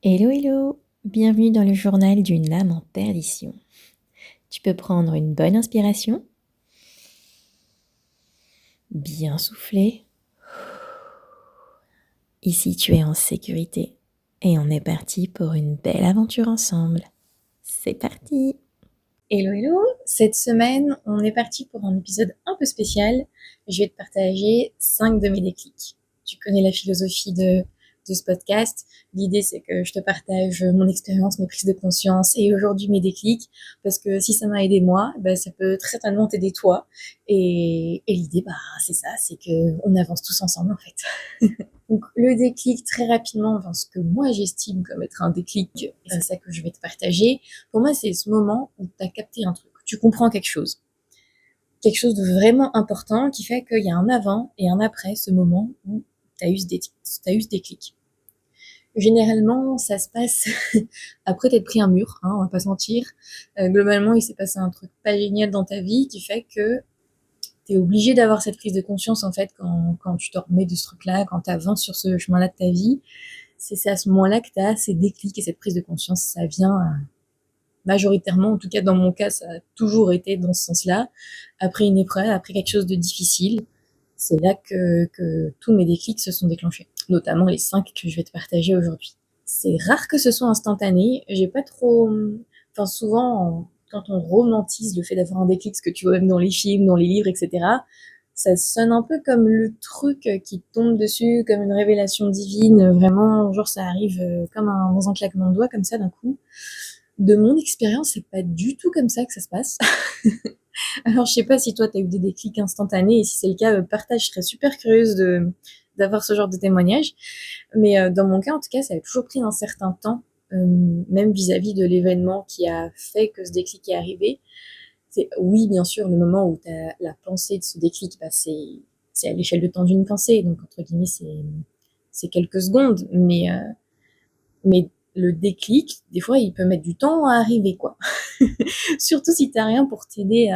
Hello, hello! Bienvenue dans le journal d'une âme en perdition. Tu peux prendre une bonne inspiration, bien souffler. Ici, tu es en sécurité et on est parti pour une belle aventure ensemble. C'est parti! Hello, hello! Cette semaine, on est parti pour un épisode un peu spécial. Je vais te partager 5 de mes déclics. Tu connais la philosophie de ce podcast. L'idée, c'est que je te partage mon expérience, mes prises de conscience et aujourd'hui mes déclics. Parce que si ça m'a aidé moi, ça peut très certainement t'aider toi. Et l'idée, c'est ça, c'est qu'on avance tous ensemble en fait. Donc le déclic, très rapidement, enfin, ce que moi j'estime comme être un déclic, et c'est ça que je vais te partager, pour moi c'est ce moment où tu as capté un truc, tu comprends quelque chose de vraiment important qui fait qu'il y a un avant et un après ce moment où tu as eu ce déclic. Généralement, ça se passe après t'être pris un mur, hein, on va pas se mentir. Globalement, il s'est passé un truc pas génial dans ta vie qui fait que t'es obligé d'avoir cette prise de conscience en fait quand tu te remets de ce truc-là, quand tu avances sur ce chemin-là de ta vie. C'est à ce moment-là que tu as ces déclics et cette prise de conscience. Ça vient majoritairement, en tout cas dans mon cas, ça a toujours été dans ce sens-là. Après une épreuve, après quelque chose de difficile, c'est là que tous mes déclics se sont déclenchés. Notamment les 5 que je vais te partager aujourd'hui. C'est rare que ce soit instantané. J'ai pas trop... Enfin, souvent, quand on romantise le fait d'avoir un déclic, ce que tu vois même dans les films, dans les livres, etc., ça sonne un peu comme le truc qui tombe dessus, comme une révélation divine. Vraiment, genre, ça arrive comme dans un claquement de doigts, comme ça, d'un coup. De mon expérience, c'est pas du tout comme ça que ça se passe. Alors, je sais pas si toi, t'as eu des déclics instantanés, et si c'est le cas, partage, je serais super curieuse d'avoir ce genre de témoignage. Mais dans mon cas, en tout cas, ça a toujours pris un certain temps, même vis-à-vis de l'événement qui a fait que ce déclic est arrivé. C'est, oui, bien sûr, le moment où tu as la pensée de ce déclic, c'est à l'échelle de temps d'une pensée, donc entre guillemets, c'est quelques secondes, mais le déclic, des fois, il peut mettre du temps à arriver, quoi. Surtout si t'as rien pour t'aider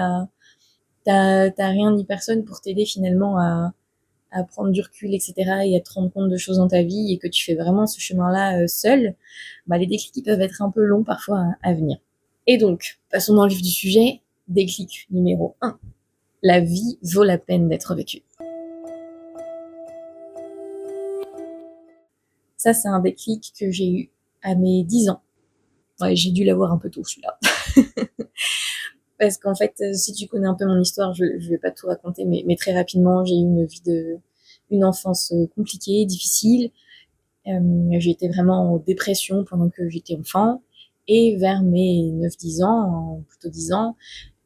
t'as rien ni personne pour t'aider finalement à prendre du recul, etc., et à te rendre compte de choses dans ta vie, et que tu fais vraiment ce chemin-là seul, les déclics ils peuvent être un peu longs parfois à venir. Et donc, passons dans le vif du sujet. Déclic numéro 1. La vie vaut la peine d'être vécue. Ça, c'est un déclic que j'ai eu à mes 10 ans. Ouais, j'ai dû l'avoir un peu tôt, celui-là. Parce qu'en fait, si tu connais un peu mon histoire, je vais pas tout raconter, mais très rapidement, j'ai eu une enfance compliquée, difficile. J'ai été vraiment en dépression pendant que j'étais enfant. Et vers mes 9-10 ans, plutôt 10 ans,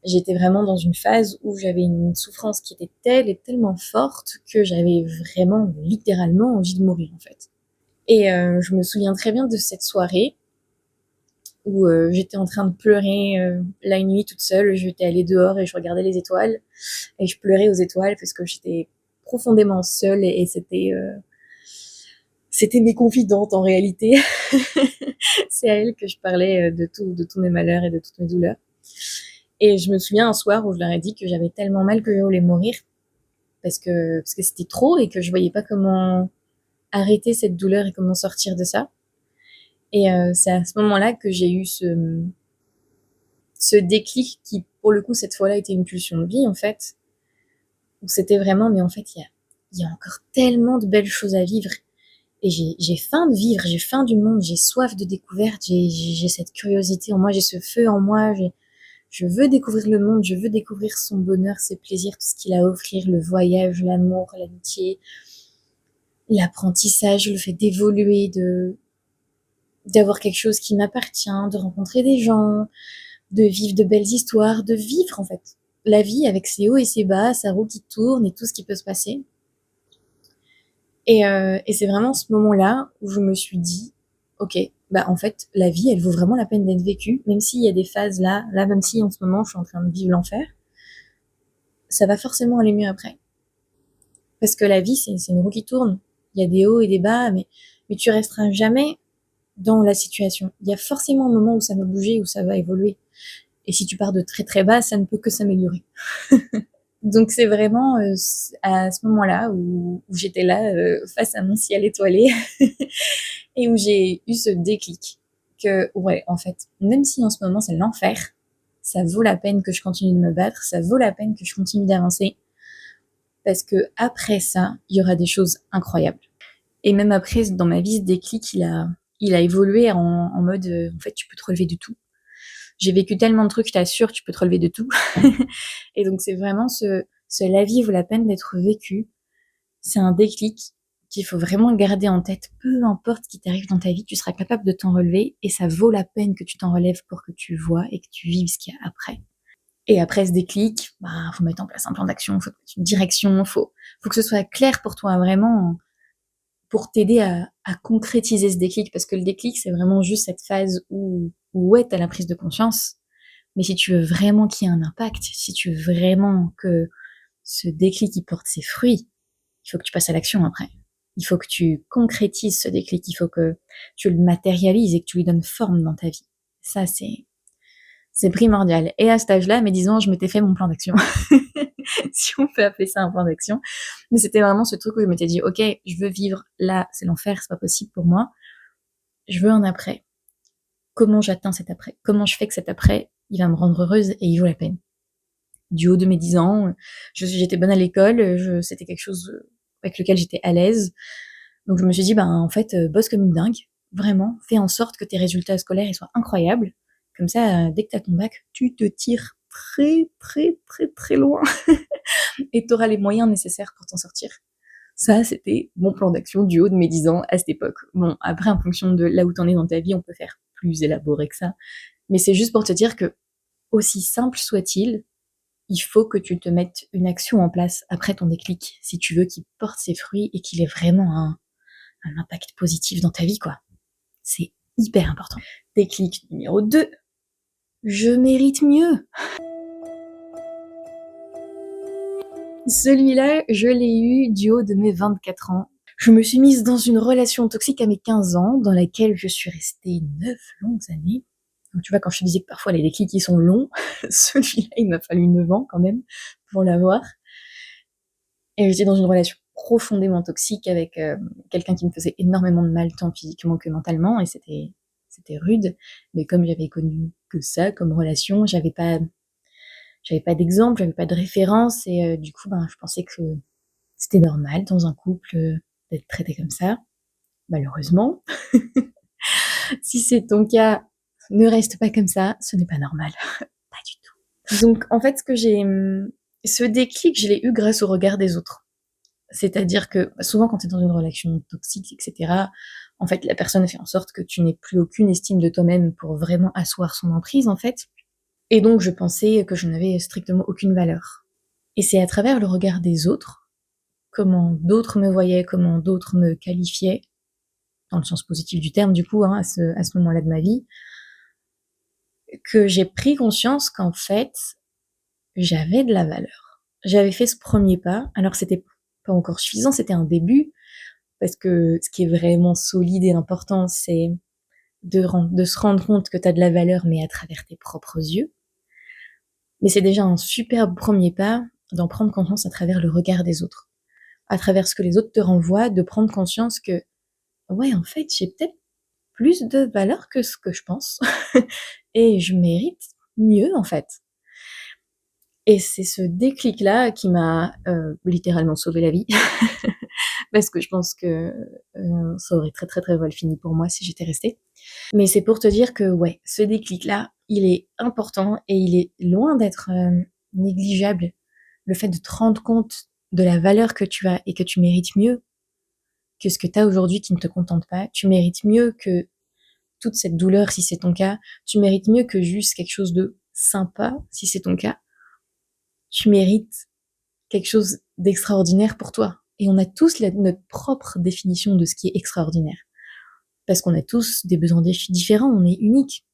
j'étais vraiment dans une phase où j'avais une souffrance qui était telle et tellement forte que j'avais vraiment, littéralement, envie de mourir, en fait. Et je me souviens très bien de cette soirée où j'étais en train de pleurer la nuit toute seule. J'étais allée dehors et je regardais les étoiles. Et je pleurais aux étoiles parce que j'étais profondément seule et c'était mes confidentes en réalité. C'est à elles que je parlais de tous mes malheurs et de toutes mes douleurs. Et je me souviens un soir où je leur ai dit que j'avais tellement mal que je voulais mourir parce que c'était trop et que je voyais pas comment arrêter cette douleur et comment sortir de ça. Et c'est à ce moment-là que j'ai eu ce déclic qui, pour le coup, cette fois-là, était une pulsion de vie, en fait, où c'était vraiment, mais en fait, il y a encore tellement de belles choses à vivre. Et j'ai faim de vivre, j'ai faim du monde, j'ai soif de découverte, j'ai cette curiosité en moi, j'ai ce feu en moi, je veux découvrir le monde, je veux découvrir son bonheur, ses plaisirs, tout ce qu'il a à offrir, le voyage, l'amour, l'amitié, l'apprentissage, le fait d'évoluer, d'avoir quelque chose qui m'appartient, de rencontrer des gens, de vivre de belles histoires, de vivre en fait la vie avec ses hauts et ses bas, sa roue qui tourne et tout ce qui peut se passer. Et c'est vraiment ce moment-là où je me suis dit, ok, en fait, la vie, elle vaut vraiment la peine d'être vécue, même s'il y a des phases là, même si en ce moment je suis en train de vivre l'enfer, ça va forcément aller mieux après. Parce que la vie, c'est une roue qui tourne. Il y a des hauts et des bas, mais tu resteras jamais dans la situation. Il y a forcément un moment où ça va bouger, où ça va évoluer. Et si tu pars de très très bas, ça ne peut que s'améliorer. Donc c'est vraiment à ce moment-là où j'étais là face à mon ciel étoilé et où j'ai eu ce déclic que, ouais, en fait, même si en ce moment c'est l'enfer, ça vaut la peine que je continue de me battre, ça vaut la peine que je continue d'avancer, parce que après ça, il y aura des choses incroyables. Et même après, dans ma vie, ce déclic, il a évolué en mode, en fait, tu peux te relever de tout. J'ai vécu tellement de trucs, je t'assure, tu peux te relever de tout. Et donc, c'est vraiment la vie vaut la peine d'être vécue. C'est un déclic qu'il faut vraiment garder en tête. Peu importe ce qui t'arrive dans ta vie, tu seras capable de t'en relever et ça vaut la peine que tu t'en relèves pour que tu vois et que tu vives ce qu'il y a après. Et après ce déclic, faut mettre en place un plan d'action, faut mettre une direction, faut que ce soit clair pour toi, vraiment, pour t'aider à concrétiser ce déclic, parce que le déclic, c'est vraiment juste cette phase où ouais, t'as la prise de conscience, mais si tu veux vraiment qu'il y ait un impact, si tu veux vraiment que ce déclic il porte ses fruits, il faut que tu passes à l'action après. Il faut que tu concrétises ce déclic, il faut que tu le matérialises et que tu lui donnes forme dans ta vie. Ça, c'est primordial. Et à cet âge-là, mais disons, je m'étais fait mon plan d'action. Si on peut appeler ça un plan d'action. Mais c'était vraiment ce truc où je m'étais dit, ok, je veux vivre là, c'est l'enfer, c'est pas possible pour moi. Je veux un après. Comment j'atteins cet après? Comment je fais que cet après, il va me rendre heureuse et il vaut la peine? Du haut de mes 10 ans, j'étais bonne à l'école, c'était quelque chose avec lequel j'étais à l'aise. Donc je me suis dit, en fait, bosse comme une dingue. Vraiment, fais en sorte que tes résultats scolaires ils soient incroyables. Comme ça, dès que t'as ton bac, tu te tires très, très, très, très loin. Et t'auras les moyens nécessaires pour t'en sortir. Ça, c'était mon plan d'action du haut de mes 10 ans à cette époque. Bon, après, en fonction de là où t'en es dans ta vie, on peut faire plus élaboré que ça. Mais c'est juste pour te dire que, aussi simple soit-il, il faut que tu te mettes une action en place après ton déclic, si tu veux qu'il porte ses fruits et qu'il ait vraiment un impact positif dans ta vie, quoi. C'est hyper important. Déclic numéro 2. Je mérite mieux. Celui-là, je l'ai eu du haut de mes 24 ans. Je me suis mise dans une relation toxique à mes 15 ans, dans laquelle je suis restée 9 longues années. Donc tu vois, quand je te disais que parfois les déclics ils sont longs, celui-là, il m'a fallu 9 ans quand même pour l'avoir. Et j'étais dans une relation profondément toxique avec quelqu'un qui me faisait énormément de mal, tant physiquement que mentalement, et c'était rude. Mais comme j'avais connu que ça comme relation, j'avais pas d'exemple, j'avais pas de référence, et du coup, je pensais que c'était normal dans un couple d'être traité comme ça. Malheureusement, si c'est ton cas, ne reste pas comme ça, ce n'est pas normal. Pas du tout. Donc en fait, ce déclic, je l'ai eu grâce au regard des autres. C'est-à-dire que souvent quand tu es dans une relation toxique, etc., en fait, la personne fait en sorte que tu n'aies plus aucune estime de toi-même pour vraiment asseoir son emprise, en fait. Et donc je pensais que je n'avais strictement aucune valeur. Et c'est à travers le regard des autres, comment d'autres me voyaient, comment d'autres me qualifiaient, dans le sens positif du terme, du coup, à ce moment-là de ma vie, que j'ai pris conscience qu'en fait, j'avais de la valeur. J'avais fait ce premier pas, alors c'était pas encore suffisant, c'était un début, parce que ce qui est vraiment solide et important, c'est de se rendre compte que tu as de la valeur, mais à travers tes propres yeux. Mais c'est déjà un superbe premier pas d'en prendre conscience à travers le regard des autres, à travers ce que les autres te renvoient, de prendre conscience que, ouais, en fait, j'ai peut-être plus de valeur que ce que je pense, et je mérite mieux, en fait. Et c'est ce déclic-là qui m'a littéralement sauvé la vie, parce que je pense que ça aurait très très très mal fini pour moi si j'étais restée. Mais c'est pour te dire que ouais, ce déclic-là, il est important et il est loin d'être négligeable. Le fait de te rendre compte de la valeur que tu as et que tu mérites mieux que ce que tu as aujourd'hui qui ne te contente pas. Tu mérites mieux que toute cette douleur si c'est ton cas. Tu mérites mieux que juste quelque chose de sympa si c'est ton cas. Tu mérites quelque chose d'extraordinaire pour toi. Et on a tous notre propre définition de ce qui est extraordinaire. Parce qu'on a tous des besoins différents, on est unique.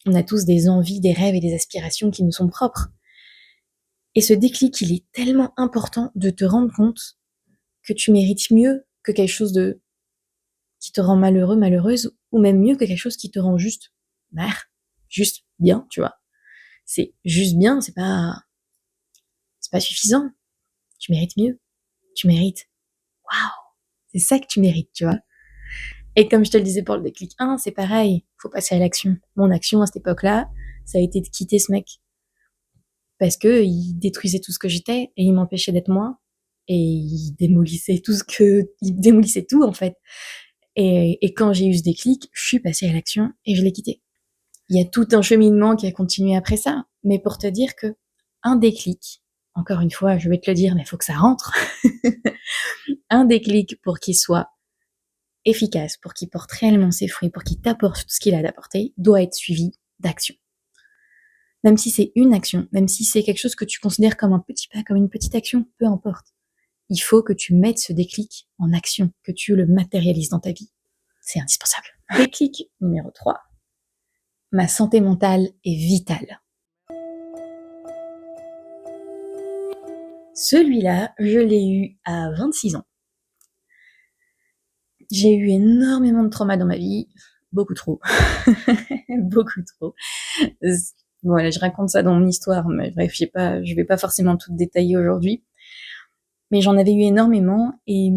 On a tous des envies, des rêves et des aspirations qui nous sont propres. Et ce déclic, il est tellement important de te rendre compte que tu mérites mieux que quelque chose de qui te rend malheureux, malheureuse, ou même mieux que quelque chose qui te rend juste bien, tu vois. C'est juste bien, c'est pas suffisant. Tu mérites mieux. Tu mérites. Waouh! C'est ça que tu mérites, tu vois. Et comme je te le disais pour le déclic 1, c'est pareil, faut passer à l'action. Mon action à cette époque-là, ça a été de quitter ce mec. Parce que il détruisait tout ce que j'étais et il m'empêchait d'être moi. Et il démolissait tout en fait. Et quand j'ai eu ce déclic, je suis passée à l'action et je l'ai quitté. Il y a tout un cheminement qui a continué après ça. Mais pour te dire que un déclic, encore une fois, je vais te le dire, mais il faut que ça rentre. Un déclic pour qu'il soit efficace, pour qu'il porte réellement ses fruits, pour qu'il t'apporte tout ce qu'il a d'apporter, doit être suivi d'action. Même si c'est une action, même si c'est quelque chose que tu considères comme un petit pas, comme une petite action, peu importe. Il faut que tu mettes ce déclic en action, que tu le matérialises dans ta vie. C'est indispensable. Déclic numéro 3. Ma santé mentale est vitale. Celui-là, je l'ai eu à 26 ans. J'ai eu énormément de traumas dans ma vie, beaucoup trop. Beaucoup trop. Voilà, je raconte ça dans mon histoire, mais bref, je vais pas forcément tout détailler aujourd'hui. Mais j'en avais eu énormément, et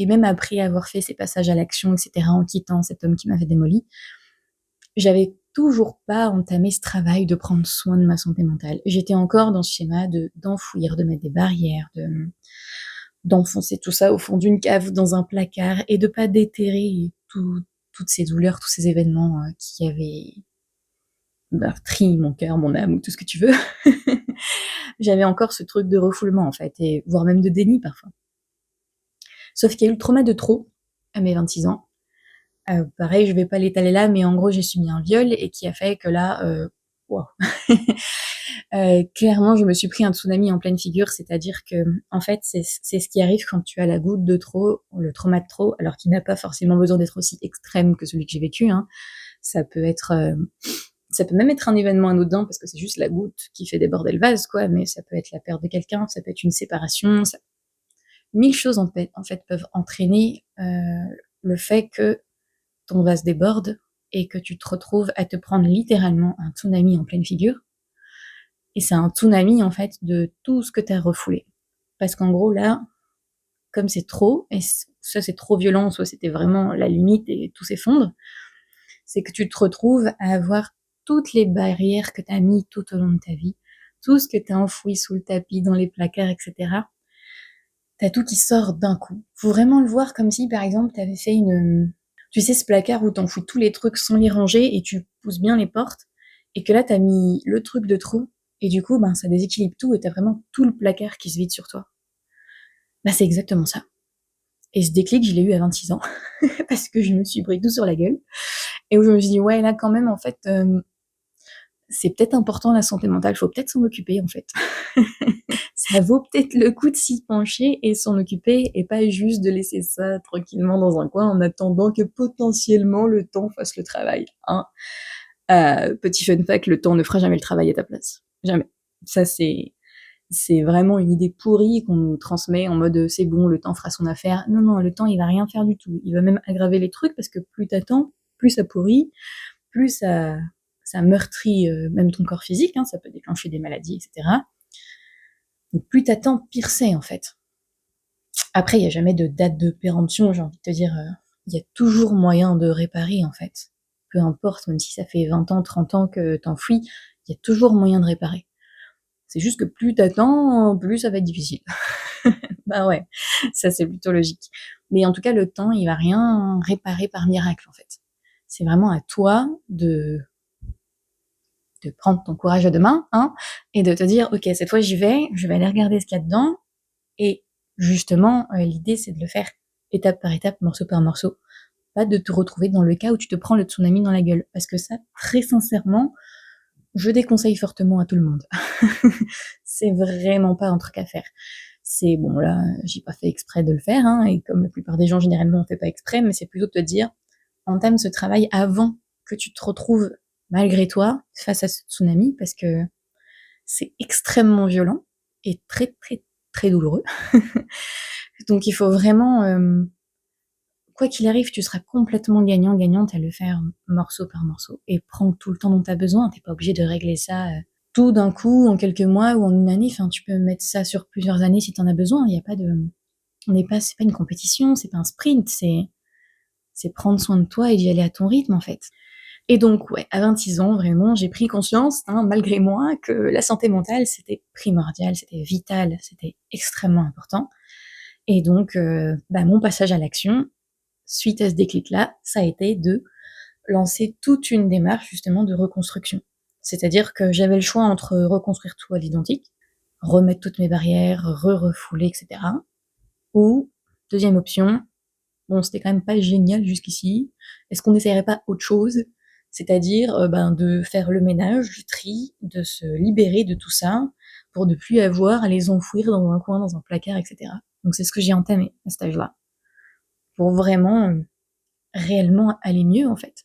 même après avoir fait ces passages à l'action, etc., en quittant cet homme qui m'avait démoli, j'avais toujours pas entamé ce travail de prendre soin de ma santé mentale. J'étais encore dans ce schéma d'enfouir, de mettre des barrières, d'enfoncer tout ça au fond d'une cave, dans un placard, et de pas déterrer toutes ces douleurs, tous ces événements qui avaient meurtri mon cœur, mon âme, ou tout ce que tu veux. J'avais encore ce truc de refoulement, en fait, et voire même de déni parfois. Sauf qu'il y a eu le trauma de trop à mes 26 ans. Pareil, je vais pas l'étaler là, mais en gros, j'ai subi un viol et qui a fait que là, wow. Clairement, je me suis pris un tsunami en pleine figure, c'est-à-dire que, en fait, c'est ce qui arrive quand tu as la goutte de trop, le trauma de trop, alors qu'il n'a pas forcément besoin d'être aussi extrême que celui que j'ai vécu, hein. Ça peut même être un événement anodin parce que c'est juste la goutte qui fait déborder le vase, quoi, mais ça peut être la perte de quelqu'un, ça peut être une séparation, 1000 choses en fait peuvent entraîner le fait que ton vase déborde et que tu te retrouves à te prendre littéralement un tsunami en pleine figure. Et c'est un tsunami, en fait, de tout ce que tu as refoulé. Parce qu'en gros, là, comme c'est trop, et soit c'est trop violent, soit c'était vraiment la limite et tout s'effondre, c'est que tu te retrouves à avoir toutes les barrières que tu as mis tout au long de ta vie, tout ce que tu as enfoui sous le tapis, dans les placards, etc. T'as tout qui sort d'un coup. Faut vraiment le voir comme si, par exemple, t'avais fait tu sais, ce placard où t'enfouis tous les trucs sans les ranger et tu pousses bien les portes, et que là, t'as mis le truc de trop, et du coup, ça déséquilibre tout, et t'as vraiment tout le placard qui se vide sur toi. C'est exactement ça. Et ce déclic, je l'ai eu à 26 ans, parce que je me suis pris tout sur la gueule, et où je me suis dit, ouais, là, quand même, en fait, c'est peut-être important, la santé mentale, faut peut-être s'en occuper, en fait. Ça vaut peut-être le coup de s'y pencher et s'en occuper, et pas juste de laisser ça tranquillement dans un coin en attendant que potentiellement le temps fasse le travail, hein. Petit fun fact, le temps ne fera jamais le travail à ta place. Jamais. Ça, c'est vraiment une idée pourrie qu'on nous transmet en mode c'est bon, le temps fera son affaire. Non, non, le temps, il va rien faire du tout. Il va même aggraver les trucs parce que plus t'attends, plus ça pourrit, plus ça meurtrit même ton corps physique, hein, ça peut déclencher des maladies, etc. Donc plus t'attends, pire c'est, en fait. Après, il n'y a jamais de date de péremption, j'ai envie de te dire. Il y a toujours moyen de réparer, en fait. Peu importe, même si ça fait 20 ans, 30 ans que t'enfuis, il y a toujours moyen de réparer. C'est juste que plus t'attends, plus ça va être difficile. Bah ouais, ça c'est plutôt logique. Mais en tout cas, le temps, il va rien réparer par miracle, en fait. C'est vraiment à toi de prendre ton courage à deux mains, hein, et de te dire, ok, cette fois je vais aller regarder ce qu'il y a dedans, et justement, l'idée c'est de le faire étape par étape, morceau par morceau, pas de te retrouver dans le cas où tu te prends le tsunami dans la gueule, parce que ça, très sincèrement, je déconseille fortement à tout le monde. C'est vraiment pas un truc à faire. C'est bon, là, j'ai pas fait exprès de le faire, hein, et comme la plupart des gens, généralement, on fait pas exprès, mais c'est plutôt de te dire, entame ce travail avant que tu te retrouves malgré toi face à ce tsunami, parce que c'est extrêmement violent et très très très douloureux. Donc il faut vraiment, quoi qu'il arrive, tu seras complètement gagnante à le faire morceau par morceau, et prends tout le temps dont tu as besoin. T'es pas obligé de régler ça tout d'un coup en quelques mois ou en une année. Enfin, tu peux mettre ça sur plusieurs années si t'en as besoin. Il y a pas de, c'est pas une compétition, c'est pas un sprint, C'est prendre soin de toi et d'y aller à ton rythme, en fait. Et donc, ouais, à 26 ans, vraiment, j'ai pris conscience, malgré moi, que la santé mentale, c'était primordial, c'était vital, c'était extrêmement important. Et donc, mon passage à l'action, suite à ce déclic-là, ça a été de lancer toute une démarche, justement, de reconstruction. C'est-à-dire que j'avais le choix entre reconstruire tout à l'identique, remettre toutes mes barrières, refouler, etc. Ou, deuxième option, bon, c'était quand même pas génial jusqu'ici, est-ce qu'on n'essayerait pas autre chose? C'est-à-dire, de faire le ménage, du tri, de se libérer de tout ça, pour ne plus avoir à les enfouir dans un coin, dans un placard, etc. Donc c'est ce que j'ai entamé à cet âge-là, pour vraiment, réellement aller mieux, en fait.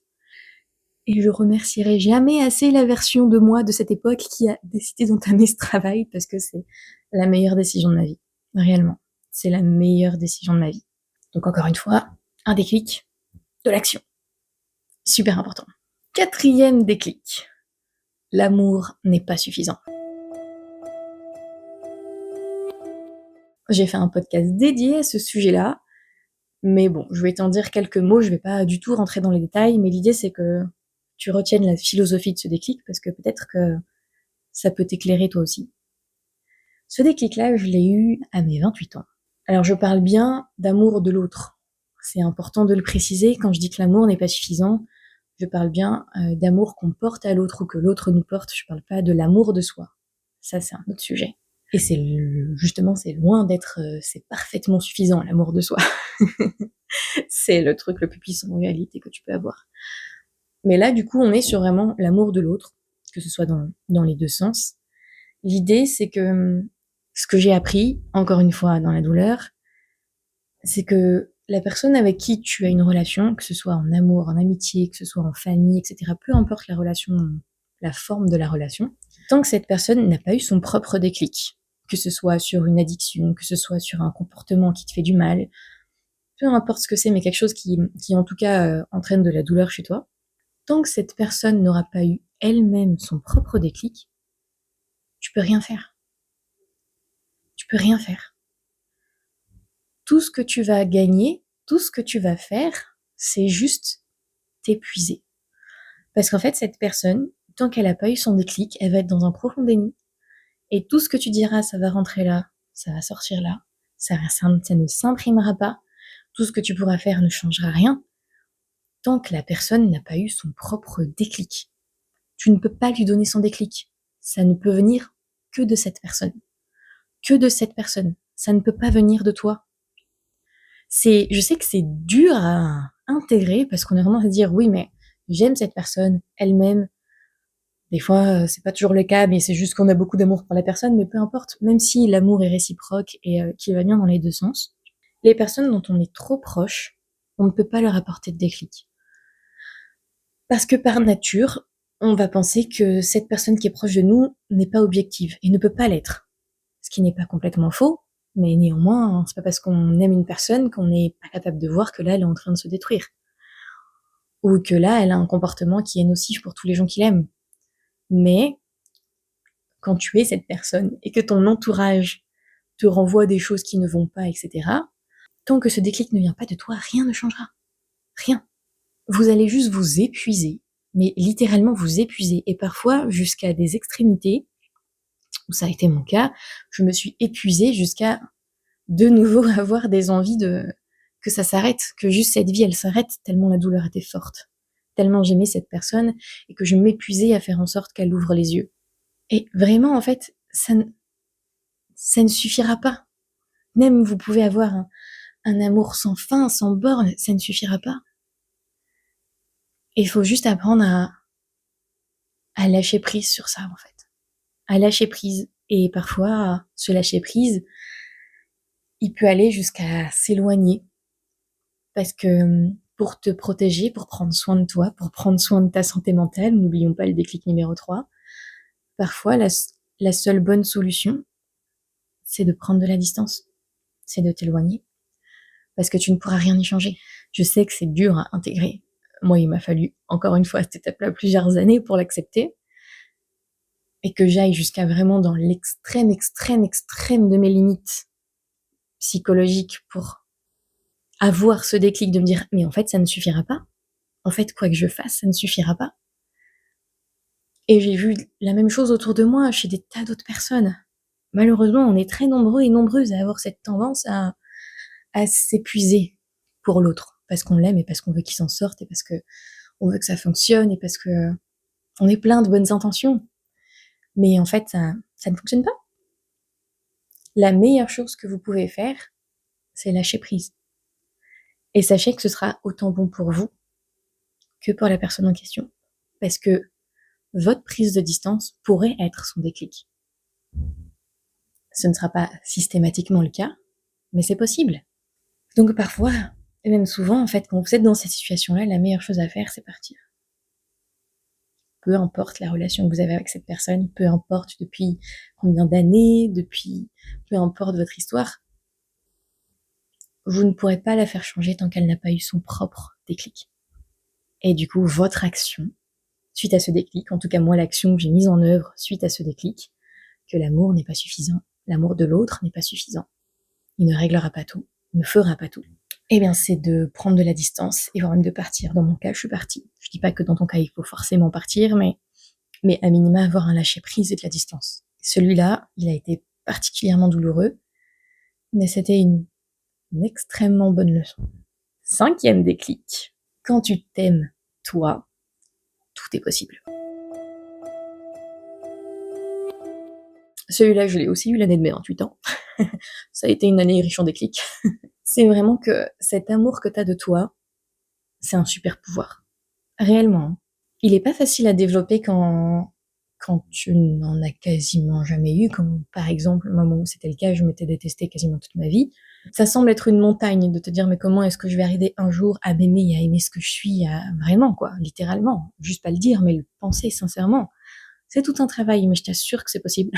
Et je remercierai jamais assez la version de moi de cette époque qui a décidé d'entamer ce travail, parce que c'est la meilleure décision de ma vie. Réellement. C'est la meilleure décision de ma vie. Donc encore une fois, un déclic, de l'action. Super important. Quatrième déclic. L'amour n'est pas suffisant. J'ai fait un podcast dédié à ce sujet-là, mais bon, je vais t'en dire quelques mots, je vais pas du tout rentrer dans les détails, mais l'idée c'est que tu retiennes la philosophie de ce déclic, parce que peut-être que ça peut t'éclairer toi aussi. Ce déclic-là, je l'ai eu à mes 28 ans. Alors je parle bien d'amour de l'autre. C'est important de le préciser, quand je dis que l'amour n'est pas suffisant, je parle bien d'amour qu'on porte à l'autre ou que l'autre nous porte, je parle pas de l'amour de soi. Ça, c'est un autre sujet. Et justement, c'est loin d'être, c'est parfaitement suffisant, l'amour de soi. C'est le truc le plus puissant en réalité que tu peux avoir. Mais là, du coup, on est sur vraiment l'amour de l'autre, que ce soit dans les deux sens. L'idée, c'est que ce que j'ai appris, encore une fois, dans la douleur, c'est que la personne avec qui tu as une relation, que ce soit en amour, en amitié, que ce soit en famille, etc., peu importe la relation, la forme de la relation, tant que cette personne n'a pas eu son propre déclic, que ce soit sur une addiction, que ce soit sur un comportement qui te fait du mal, peu importe ce que c'est, mais quelque chose qui en tout cas entraîne de la douleur chez toi, tant que cette personne n'aura pas eu elle-même son propre déclic, tu peux rien faire. Tu peux rien faire. Tout ce que tu vas gagner, tout ce que tu vas faire, c'est juste t'épuiser. Parce qu'en fait, cette personne, tant qu'elle n'a pas eu son déclic, elle va être dans un profond déni. Et tout ce que tu diras, ça va rentrer là, ça va sortir là, ça ne s'imprimera pas. Tout ce que tu pourras faire ne changera rien tant que la personne n'a pas eu son propre déclic. Tu ne peux pas lui donner son déclic. Ça ne peut venir que de cette personne. Que de cette personne. Ça ne peut pas venir de toi. Je sais que c'est dur à intégrer parce qu'on a vraiment à se dire oui, mais j'aime cette personne, elle m'aime. Des fois, c'est pas toujours le cas, mais c'est juste qu'on a beaucoup d'amour pour la personne, mais peu importe, même si l'amour est réciproque et qu'il va bien dans les deux sens, les personnes dont on est trop proche, on ne peut pas leur apporter de déclic. Parce que par nature, on va penser que cette personne qui est proche de nous n'est pas objective et ne peut pas l'être. Ce qui n'est pas complètement faux, mais néanmoins, c'est pas parce qu'on aime une personne qu'on n'est pas capable de voir que là, elle est en train de se détruire. Ou que là, elle a un comportement qui est nocif pour tous les gens qui l'aiment. Mais, quand tu es cette personne et que ton entourage te renvoie des choses qui ne vont pas, etc., tant que ce déclic ne vient pas de toi, rien ne changera. Rien. Vous allez juste vous épuiser, mais littéralement vous épuiser, et parfois jusqu'à des extrémités, où ça a été mon cas, je me suis épuisée jusqu'à de nouveau avoir des envies que ça s'arrête, que juste cette vie elle s'arrête, tellement la douleur était forte, tellement j'aimais cette personne et que je m'épuisais à faire en sorte qu'elle ouvre les yeux. Et vraiment, en fait, ça ne suffira pas. Même vous pouvez avoir un amour sans fin, sans borne, ça ne suffira pas. Et il faut juste apprendre à lâcher prise sur ça, en fait. À lâcher prise. Et parfois, ce lâcher prise, il peut aller jusqu'à s'éloigner. Parce que pour te protéger, pour prendre soin de toi, pour prendre soin de ta santé mentale, n'oublions pas le déclic numéro 3, parfois la seule bonne solution, c'est de prendre de la distance, c'est de t'éloigner. Parce que tu ne pourras rien y changer. Je sais que c'est dur à intégrer. Moi, il m'a fallu, encore une fois, à cette étape-là, plusieurs années pour l'accepter. Et que j'aille jusqu'à vraiment dans l'extrême, extrême, extrême de mes limites psychologiques pour avoir ce déclic de me dire mais en fait ça ne suffira pas. En fait, quoi que je fasse, ça ne suffira pas. Et j'ai vu la même chose autour de moi chez des tas d'autres personnes. Malheureusement, on est très nombreux et nombreuses à avoir cette tendance à s'épuiser pour l'autre, parce qu'on l'aime et parce qu'on veut qu'il s'en sorte et parce que on veut que ça fonctionne et parce que on est plein de bonnes intentions. Mais en fait, ça ne fonctionne pas. La meilleure chose que vous pouvez faire, c'est lâcher prise. Et sachez que ce sera autant bon pour vous que pour la personne en question. Parce que votre prise de distance pourrait être son déclic. Ce ne sera pas systématiquement le cas, mais c'est possible. Donc parfois, et même souvent, en fait, quand vous êtes dans cette situation-là, la meilleure chose à faire, c'est partir. Peu importe la relation que vous avez avec cette personne, peu importe depuis combien d'années, peu importe votre histoire, vous ne pourrez pas la faire changer tant qu'elle n'a pas eu son propre déclic. Et du coup, votre action, suite à ce déclic, en tout cas moi l'action que j'ai mise en œuvre suite à ce déclic, que l'amour n'est pas suffisant, l'amour de l'autre n'est pas suffisant, il ne réglera pas tout, il ne fera pas tout. Eh bien, c'est de prendre de la distance et voire même de partir. Dans mon cas, je suis partie. Je dis pas que dans ton cas, il faut forcément partir, mais à minima avoir un lâcher-prise et de la distance. Celui-là, il a été particulièrement douloureux, mais c'était une extrêmement bonne leçon. 5e déclic. Quand tu t'aimes, toi, tout est possible. Celui-là, je l'ai aussi eu l'année de mes 28 ans. Ça a été une année riche en déclics. C'est vraiment que cet amour que t'as de toi, c'est un super pouvoir. Réellement. Il est pas facile à développer quand tu n'en as quasiment jamais eu, comme par exemple, moi, bon, c'était le cas, je m'étais détestée quasiment toute ma vie. Ça semble être une montagne de te dire, mais comment est-ce que je vais arriver un jour à m'aimer et à aimer ce que je suis, vraiment, quoi, littéralement. Juste pas le dire, mais le penser sincèrement. C'est tout un travail, mais je t'assure que c'est possible.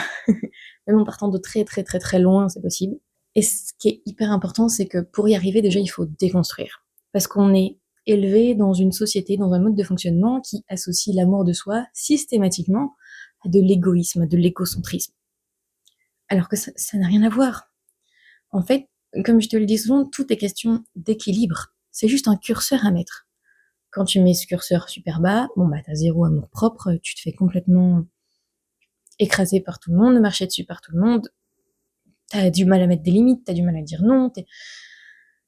Même en partant de très très très très loin, c'est possible. Et ce qui est hyper important, c'est que pour y arriver, déjà, il faut déconstruire. Parce qu'on est élevé dans une société, dans un mode de fonctionnement qui associe l'amour de soi systématiquement à de l'égoïsme, à de l'égocentrisme. Alors que ça n'a rien à voir. En fait, comme je te le dis souvent, tout est question d'équilibre. C'est juste un curseur à mettre. Quand tu mets ce curseur super bas, bon bah t'as zéro amour propre, tu te fais complètement écraser par tout le monde, marcher dessus par tout le monde, t'as du mal à mettre des limites, t'as du mal à dire non,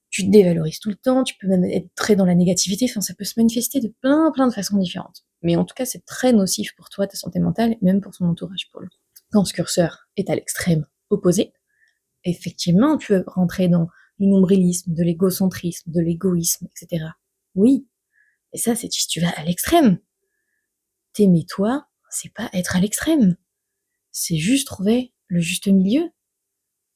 tu te dévalorises tout le temps, tu peux même être très dans la négativité, enfin ça peut se manifester de plein de façons différentes. Mais en tout cas, c'est très nocif pour toi, ta santé mentale, et même pour ton entourage pour le coup. Quand ce curseur est à l'extrême opposé, effectivement, tu peux rentrer dans du nombrilisme, de l'égocentrisme, de l'égoïsme, etc. Oui, et ça, c'est si tu vas à l'extrême. T'aimer toi, c'est pas être à l'extrême. C'est juste trouver le juste milieu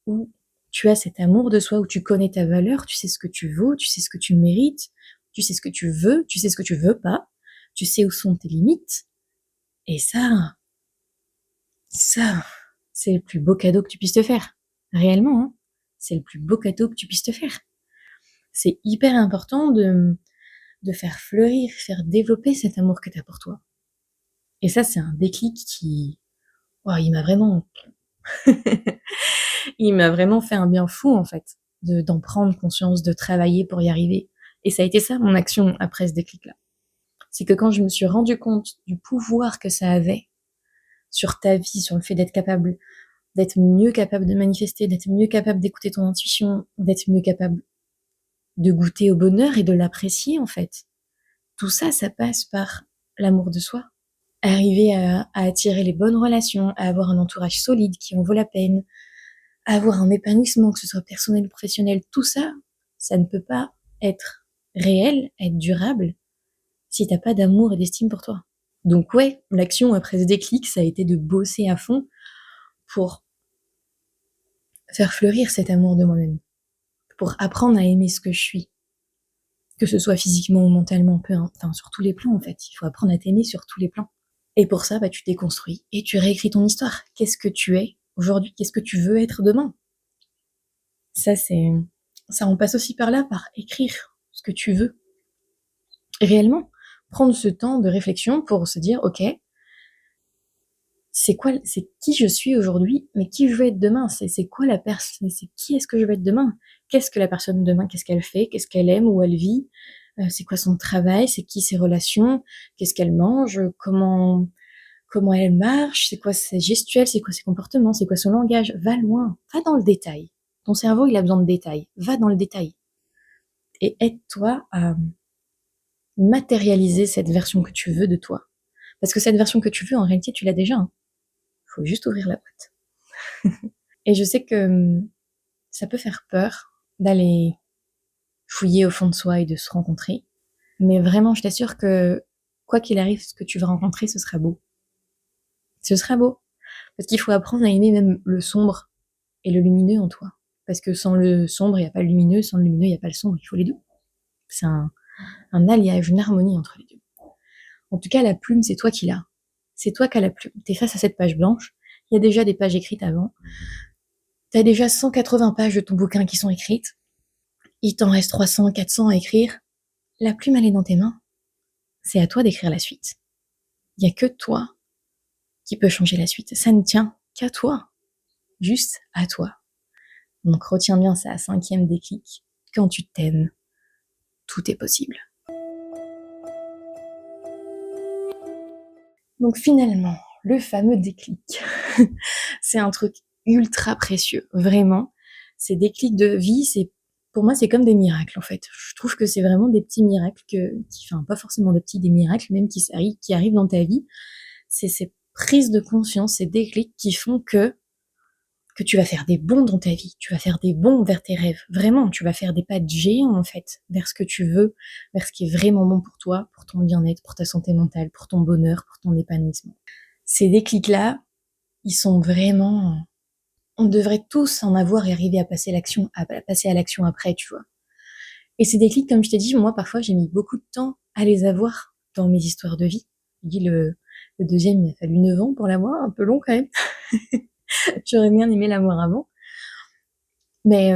où tu as cet amour de soi, où tu connais ta valeur, tu sais ce que tu vaux, tu sais ce que tu mérites, tu sais ce que tu veux, tu sais ce que tu veux pas, tu sais où sont tes limites. Et ça, c'est le plus beau cadeau que tu puisses te faire. Réellement, hein. C'est le plus beau cadeau que tu puisses te faire. C'est hyper important de faire fleurir, faire développer cet amour que tu as pour toi. Et ça, c'est un déclic qui, oh, il m'a vraiment, il m'a vraiment fait un bien fou, en fait, d'en prendre conscience, de travailler pour y arriver. Et ça a été ça, mon action après ce déclic-là. C'est que quand je me suis rendu compte du pouvoir que ça avait sur ta vie, sur le fait d'être mieux capable de manifester, d'être mieux capable d'écouter ton intuition, d'être mieux capable de goûter au bonheur et de l'apprécier, en fait. Tout ça, ça passe par l'amour de soi. Arriver à attirer les bonnes relations, à avoir un entourage solide qui en vaut la peine, à avoir un épanouissement, que ce soit personnel ou professionnel, tout ça, ça ne peut pas être réel, être durable, si t'as pas d'amour et d'estime pour toi. Donc ouais, l'action après ce déclic, ça a été de bosser à fond pour faire fleurir cet amour de moi-même, pour apprendre à aimer ce que je suis, que ce soit physiquement ou mentalement, enfin sur tous les plans en fait. Il faut apprendre à t'aimer sur tous les plans. Et pour ça, bah, tu déconstruis et tu réécris ton histoire. Qu'est-ce que tu es aujourd'hui? Qu'est-ce que tu veux être demain? Ça, on passe aussi par là, par écrire ce que tu veux. Réellement, prendre ce temps de réflexion pour se dire, ok, c'est qui je suis aujourd'hui, mais qui je veux être demain. C'est quoi la personne, c'est qui est-ce que je veux être demain? Qu'est-ce que la personne de demain, qu'est-ce qu'elle fait, qu'est-ce qu'elle aime, où elle vit, c'est quoi son travail, c'est qui ses relations, qu'est-ce qu'elle mange, comment elle marche, c'est quoi ses gestuels, c'est quoi ses comportements, c'est quoi son langage. Va loin, va dans le détail. Ton cerveau, il a besoin de détails. Va dans le détail. Et aide-toi à matérialiser cette version que tu veux de toi. Parce que cette version que tu veux, en réalité, tu l'as déjà. Hein. Faut juste ouvrir la boîte. Et je sais que ça peut faire peur d'aller fouiller au fond de soi et de se rencontrer. Mais vraiment, je t'assure que quoi qu'il arrive, ce que tu vas rencontrer, ce sera beau. Ce sera beau. Parce qu'il faut apprendre à aimer même le sombre et le lumineux en toi. Parce que sans le sombre, il n'y a pas le lumineux. Sans le lumineux, il n'y a pas le sombre. Il faut les deux. C'est un alliage, une harmonie entre les deux. En tout cas, la plume, c'est toi qui l'as. C'est toi qui as la plume. T'es face à cette page blanche. Il y a déjà des pages écrites avant. T'as déjà 180 pages de ton bouquin qui sont écrites. Il t'en reste 300, 400 à écrire. La plume, elle est dans tes mains. C'est à toi d'écrire la suite. Il n'y a que toi qui peut changer la suite. Ça ne tient qu'à toi. Juste à toi. Donc retiens bien ça, 5e déclic. Quand tu t'aimes, tout est possible. Donc finalement, le fameux déclic. C'est un truc ultra précieux, vraiment. Ces déclics de vie, pour moi, c'est comme des miracles, en fait. Je trouve que c'est vraiment des petits miracles enfin, pas forcément des petits, des miracles, même qui arrivent dans ta vie. C'est ces prises de conscience, ces déclics qui font que tu vas faire des bonds dans ta vie, tu vas faire des bonds vers tes rêves. Vraiment, tu vas faire des pas de géant, en fait, vers ce que tu veux, vers ce qui est vraiment bon pour toi, pour ton bien-être, pour ta santé mentale, pour ton bonheur, pour ton épanouissement. Ces déclics-là, ils sont vraiment... On devrait tous en avoir et arriver à passer à l'action après, tu vois. Et ces déclics, comme je t'ai dit, moi, parfois, j'ai mis beaucoup de temps à les avoir dans mes histoires de vie. Je dis le deuxième, il a fallu 9 ans pour l'avoir, un peu long quand même. J'aurais bien aimé l'avoir avant. Mais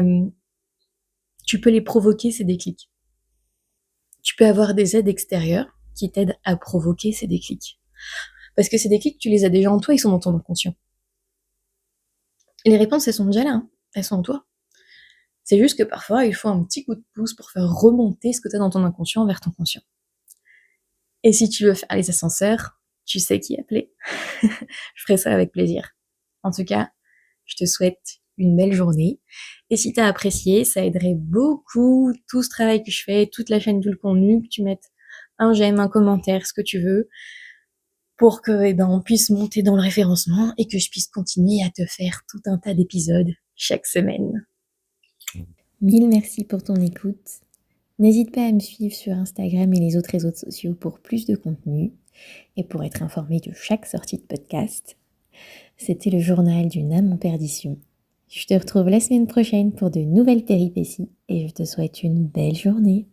tu peux les provoquer, ces déclics. Tu peux avoir des aides extérieures qui t'aident à provoquer ces déclics. Parce que ces déclics, tu les as déjà en toi, ils sont dans ton inconscient. Et les réponses, elles sont déjà là, hein. Elles sont en toi. C'est juste que parfois, il faut un petit coup de pouce pour faire remonter ce que tu as dans ton inconscient vers ton conscient. Et si tu veux faire les ascenseurs, tu sais qui appeler. Je ferai ça avec plaisir. En tout cas, je te souhaite une belle journée. Et si tu as apprécié, ça aiderait beaucoup tout ce travail que je fais, toute la chaîne, tout le contenu, que tu mettes un j'aime, un commentaire, ce que tu veux, pour que on puisse monter dans le référencement et que je puisse continuer à te faire tout un tas d'épisodes chaque semaine. Mille merci pour ton écoute. N'hésite pas à me suivre sur Instagram et les autres réseaux sociaux pour plus de contenu et pour être informé de chaque sortie de podcast. C'était le journal d'une âme en perdition. Je te retrouve la semaine prochaine pour de nouvelles péripéties et je te souhaite une belle journée.